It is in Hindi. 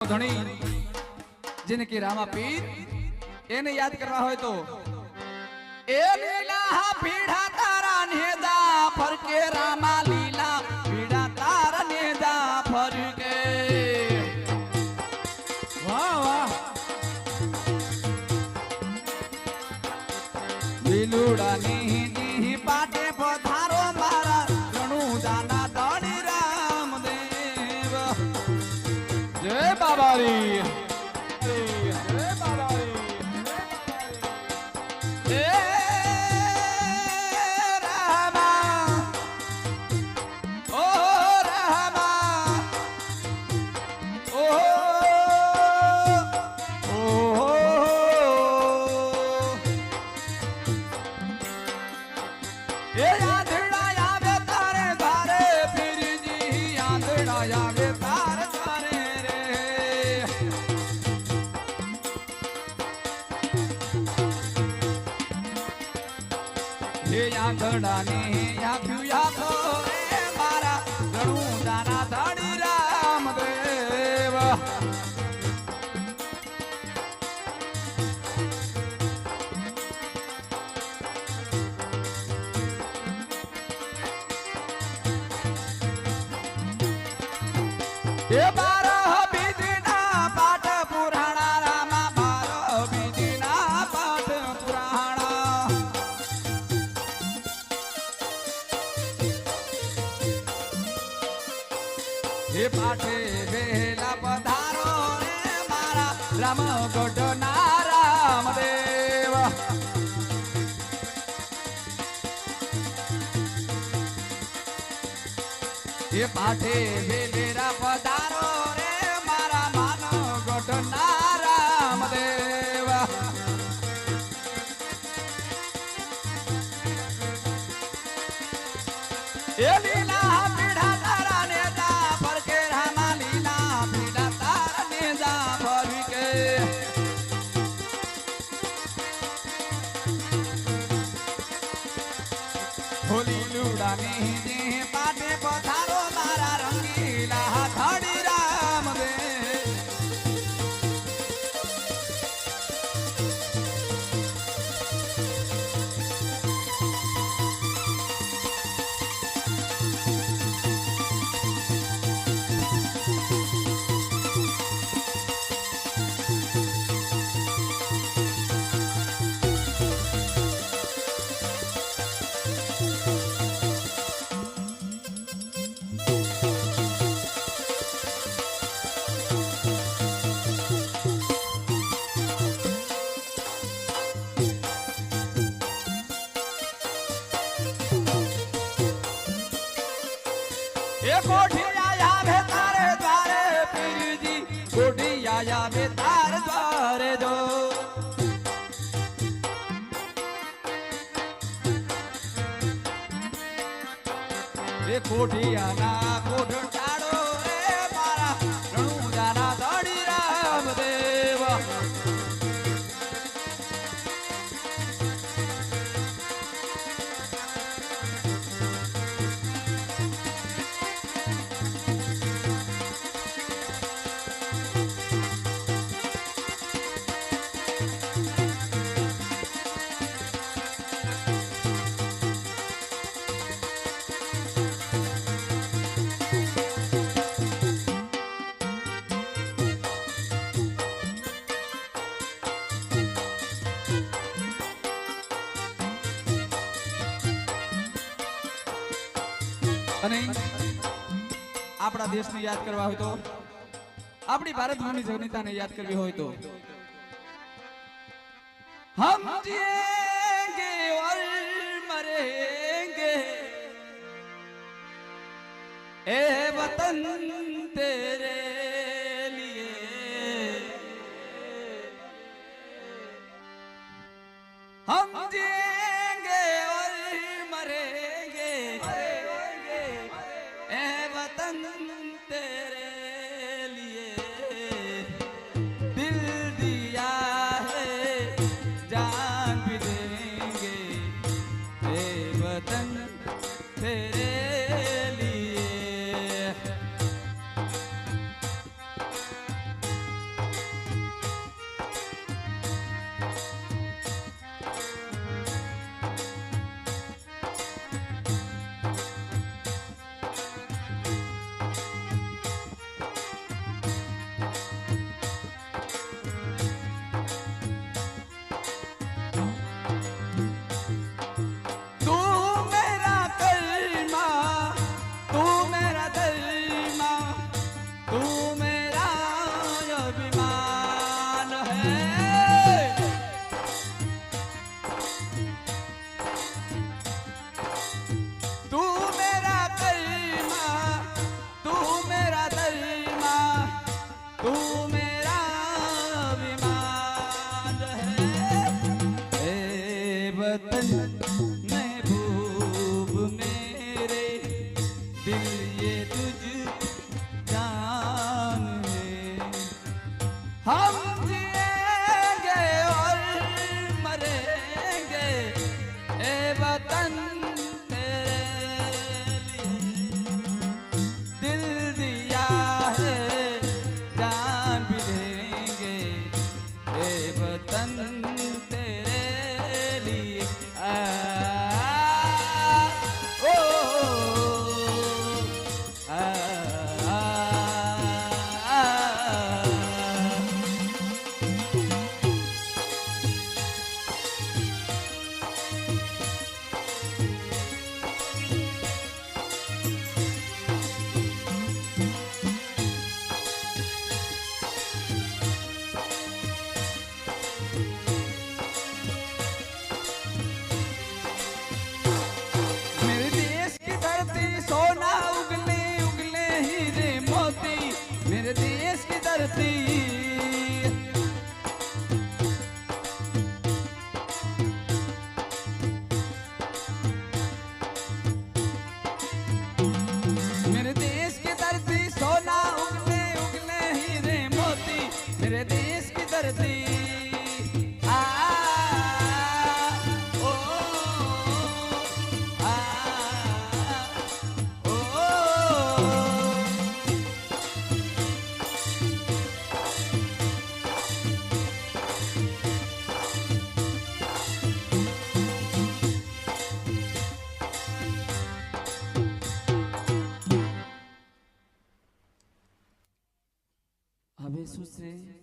धणी जिनकी रामा पीर एने याद करवा हो तो ए लीला पीढ़ा तारा नेदा फर के रामा लीला पीढ़ा तारा नेदा फर के वाह वाह लीलुड़ा नी पाटे पधारो मारा रणु दाना धणी रामदेव जय बाबारी आंगणानी आख्यू याखो रे मारा घणू दाना धणी रामदेव ए बारह बीदीना पाठ पुराणा रामा बारह बीदीना पाठ पुराणा हे पाठे वेला पधारो रे मारा राम गोडना रामदेव हे पाठे वेलेरा पधारो रे मारा मान गोडना रामदेव ए लीला पीढ़ा तारा नेता पर के रामा लीला पीढ़ा तारा नेता पर के होली लूड़ा नहीं दे पाटे पधारो मारा रंगीला धड़ी रामदेव कोठी आया भे तारे द्वारे पीर जी कोठी आया भे तारे द्वारे जो ये कोठी आना कोठ टाड़ो रे मारा रणु जाना धड़ी रामदेव અને આપણા દેશને યાદ કરવા હોય તો આપણી ભારત ભૂમિ જનતાને યાદ કરવી હોય તો हम जिएंगे और मरेंगे ए वतन तेरे लिए हम जिएंगे और मरेंगे ए वतन तेरे लिए दिल दिया है जान भी देंगे ए वतन तेरे लिए શું છે?